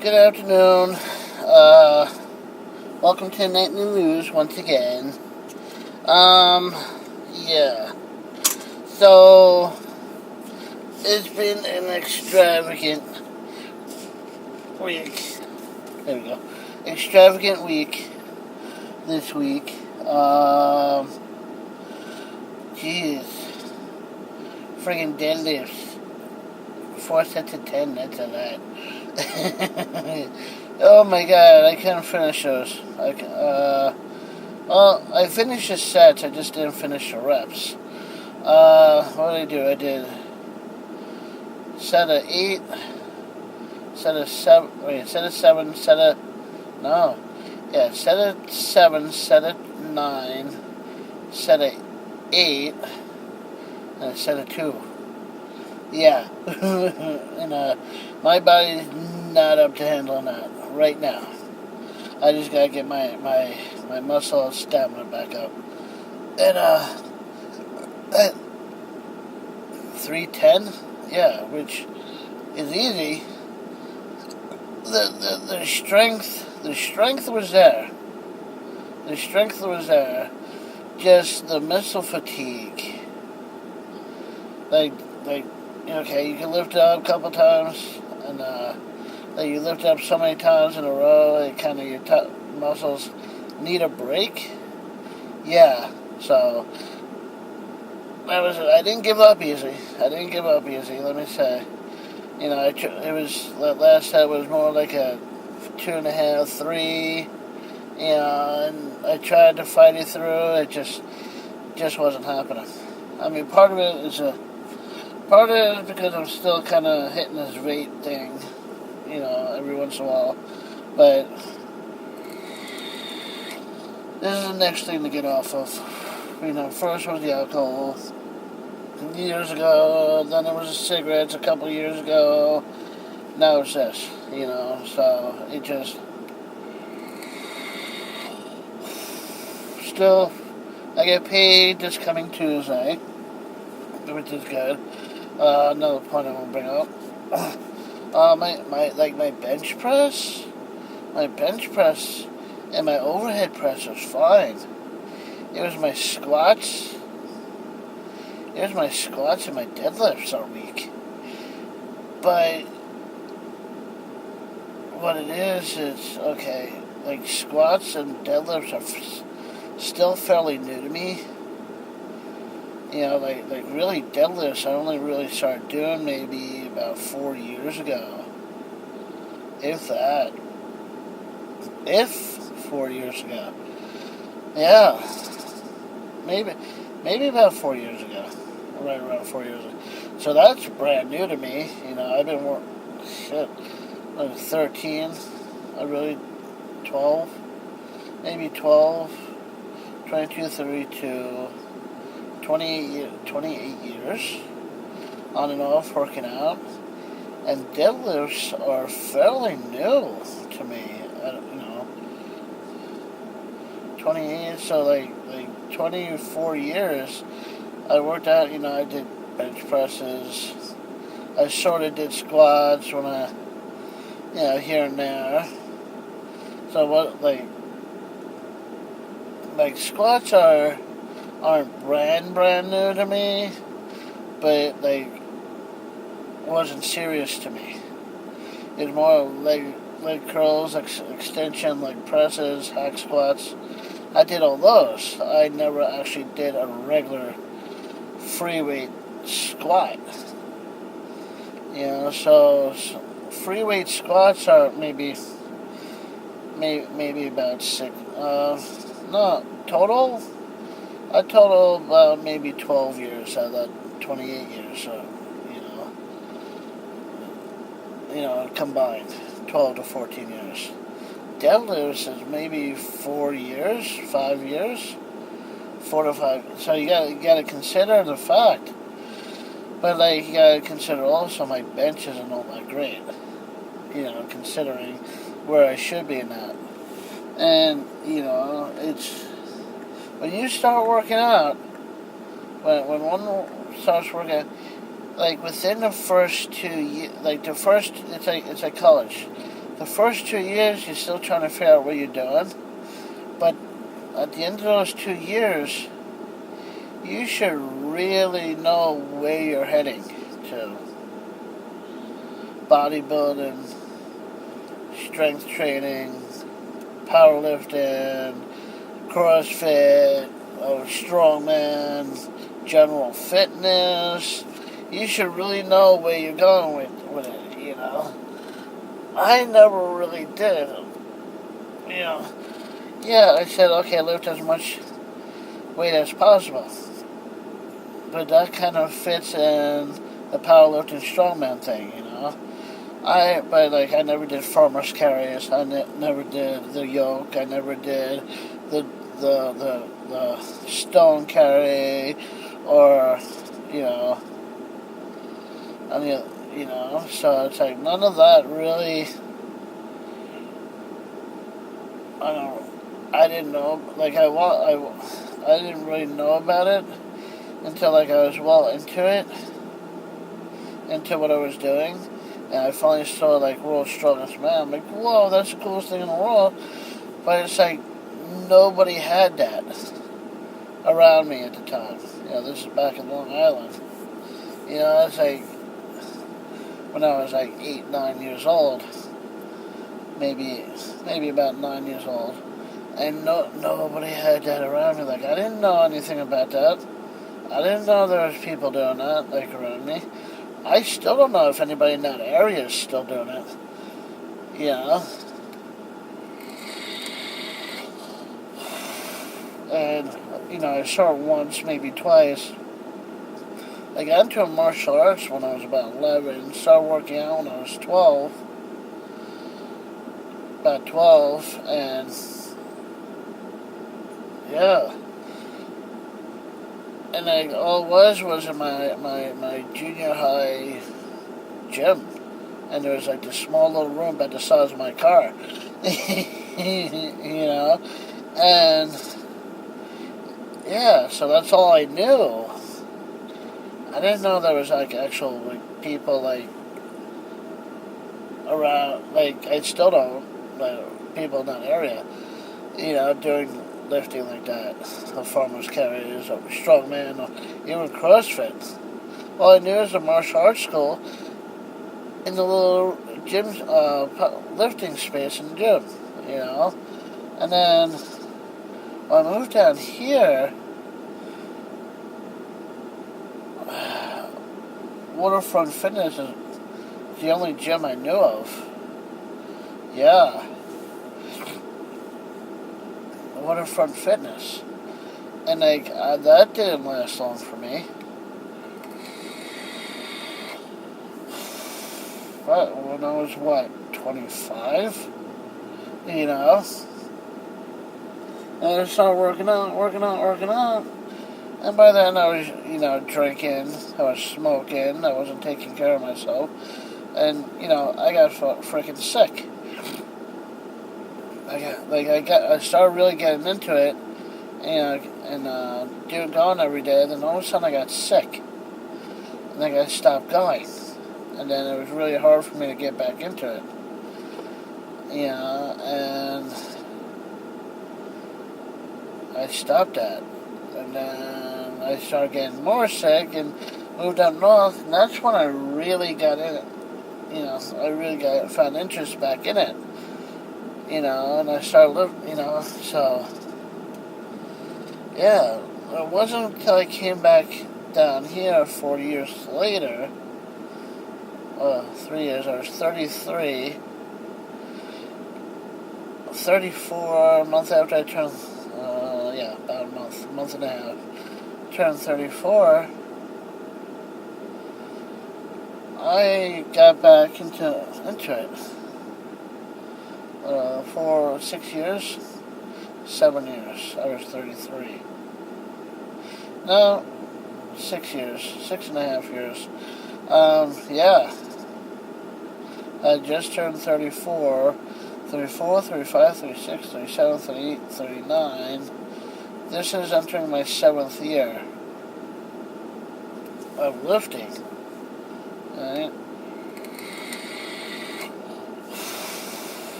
Good afternoon. Welcome to Nightly News once again. Yeah. So, it's been an extravagant week. There we go. Extravagant week this week. Jeez. Friggin' deadlifts. 4 sets of 10, that's a lot. Oh my god, I couldn't finish those. I finished the sets, I just didn't finish the reps. What did I do? I did set of 8, set of 7, set of 7, set of 7, set of 9, set of 8, and a set of 2. Yeah. And my body's not up to handling that right now. I just gotta get my muscle and stamina back up. And at 310, yeah, which is easy. The strength was there. The strength was there. Just the muscle fatigue. Okay, you can lift it up a couple times, and you lift it up so many times in a row, it kind of your muscles need a break. Yeah, so I didn't give up easy. Let me say. That last set was more like a 2.5, 3. And I tried to fight it through. It just wasn't happening. I mean, part of it is because I'm still kind of hitting this weight thing, every once in a while. But this is the next thing to get off of. First was the alcohol years ago, then it was the cigarettes a couple years ago. Now it's this, so it just still, I get paid this coming Tuesday, which is good. Another point I want to bring up. My bench press and my overhead press was fine. It was my squats. And my deadlifts are weak. But what it is okay. Like squats and deadlifts are still fairly new to me. Like really deadlifts, I only really started doing maybe about 4 years ago. If that. 4 years ago. Yeah. Maybe about 4 years ago. Right around 4 years ago. So that's brand new to me. I've been like 13. 12. Maybe 12. 22, 32. 28 years on and off working out, and deadlifts are fairly new to me. 28, so like 24 years I worked out. I did bench presses, I sort of did squats when I here and there. So what like squats aren't brand new to me, but wasn't serious to me. It's more leg curls, extension, like presses, hack squats. I did all those. I never actually did a regular free weight squat. So free weight squats are maybe about 6. No, total. I total about maybe 12 years out of that 28 years, so, combined, 12 to 14 years. Deadlifts is maybe 4 years, 5 years, 4 to 5. So you gotta consider the fact, but you gotta consider also my bench isn't all that great, considering where I should be in that. And, it's, when you start working out, when one starts working, within the first 2 years, it's like college. The first 2 years, you're still trying to figure out what you're doing. But at the end of those 2 years, you should really know where you're heading to. Bodybuilding, strength training, powerlifting, CrossFit, strongman, general fitness. You should really know where you're going with it, you know. I never really did, you know. Yeah, I said, okay, lift as much weight as possible. But that kind of fits in the powerlifting strongman thing, you know. I never did farmer's carries. I never did the yoke. I never did the stone carry, or you know, So it's like none of that really. I didn't know. I didn't really know about it until I was well into what I was doing. And I finally saw World's Strongest Man. I'm like, whoa, that's the coolest thing in the world. But it's like nobody had that around me at the time. This is back in Long Island. It's like when I was 8, 9 years old. Maybe about 9 years old. And nobody had that around me. I didn't know anything about that. I didn't know there was people doing that around me. I still don't know if anybody in that area is still doing it. And, I saw it once, maybe twice. I got into martial arts when I was about 11. Started working out when I was 12. About 12. And, yeah. And all it was in my junior high gym. And there was this small little room about the size of my car. And yeah, so that's all I knew. I didn't know there was actual people around, I still don't, people in that area, doing lifting like that, or farmer's carries, or strongman, or even CrossFit. All I knew was a martial arts school in the little gym, lifting space in the gym, And then when I moved down here, Waterfront Fitness is the only gym I knew of. Yeah. Waterfront Fitness. And that didn't last long for me. But when I was 25? And I started working out. And by then I was, drinking, I was smoking, I wasn't taking care of myself. And, I got freaking sick. I started really getting into it, and going every day. Then all of a sudden I got sick, and I stopped going, and then it was really hard for me to get back into it. And I stopped that, and then I started getting more sick and moved up north, and that's when I really got in it. I really found interest back in it. And I started living, so, yeah, it wasn't until I came back down here 4 years later, 3 years, I was 33, 34, a month after I turned, about a month and a half, turned 34, I got back into it. For 6 years, 7 years, I was 33. No, 6 years, 6.5 years. Yeah. I just turned 34, 35, 36, 37, 38, 39. This is entering my 7th year of lifting. Alright.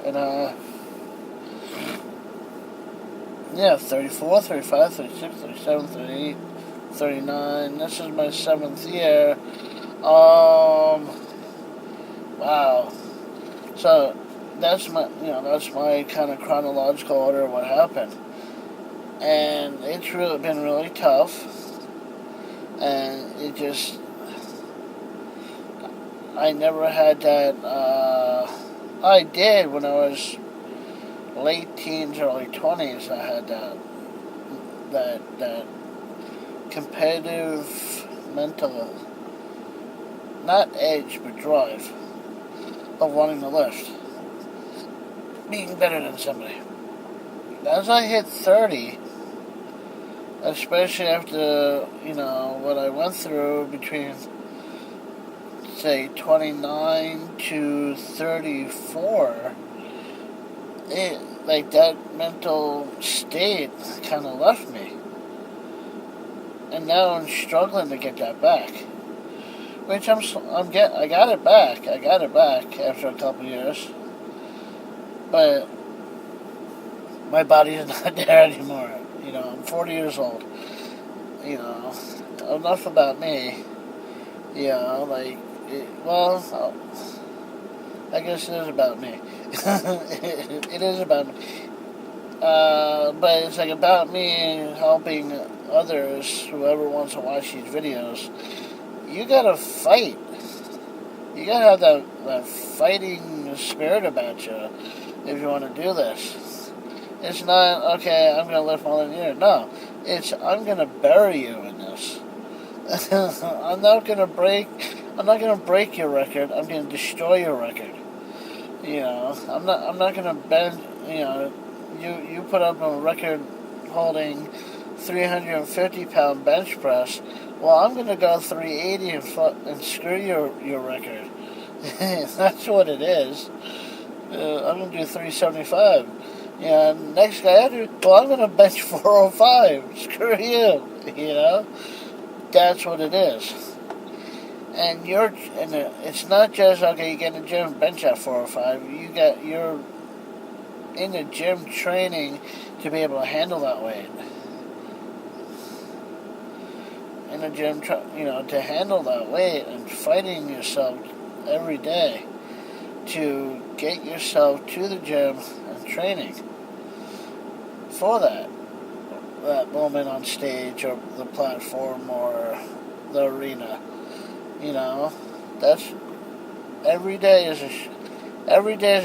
And, yeah, 34, 35, 36, 37, 38, 39. This is my 7th year. Wow. So that's my kind of chronological order of what happened. And it's really been really tough. And I never had that, I did when I was late teens, early 20s. I had that competitive mental, not edge, but drive of wanting to lift, being better than somebody. As I hit 30, especially after, what I went through between, say, 29 to 34, that mental state kind of left me. And now I'm struggling to get that back. Which I got it back. I got it back after a couple years. But my body is not there anymore. I'm 40 years old. Enough about me. I guess it is about me. It is about me. But it's about me helping others, whoever wants to watch these videos. You gotta fight. You gotta have that fighting spirit about you if you want to do this. It's not, okay, I'm gonna lift more than you. No. It's, I'm gonna bury you in this. I'm not gonna break your record. I'm gonna destroy your record. I'm not gonna bend. You put up a record holding 350-pound bench press. Well, I'm gonna go 380 and screw your record. That's what it is. I'm gonna do 375. Next guy after, well, I'm gonna bench 405. Screw you. That's what it is. And it's not just, okay, you get in the gym, bench at 405. You're in the gym training to be able to handle that weight. In the gym, to handle that weight and fighting yourself every day to get yourself to the gym and training for that moment on stage or the platform or the arena. That's every day is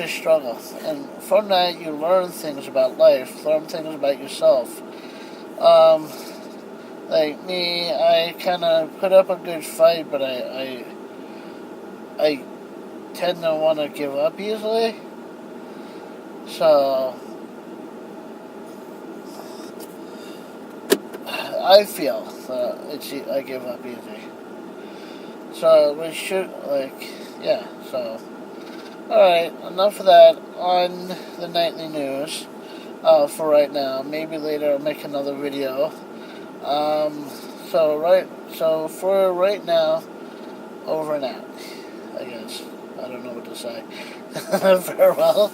a struggle, and from that you learn things about life, learn things about yourself. Like me, I kind of put up a good fight, but I tend to want to give up easily. So I feel I give up easy. So we should, so. Alright, enough of that on the nightly news for right now. Maybe later I'll make another video. So for right now, over and out, I guess. I don't know what to say. Farewell.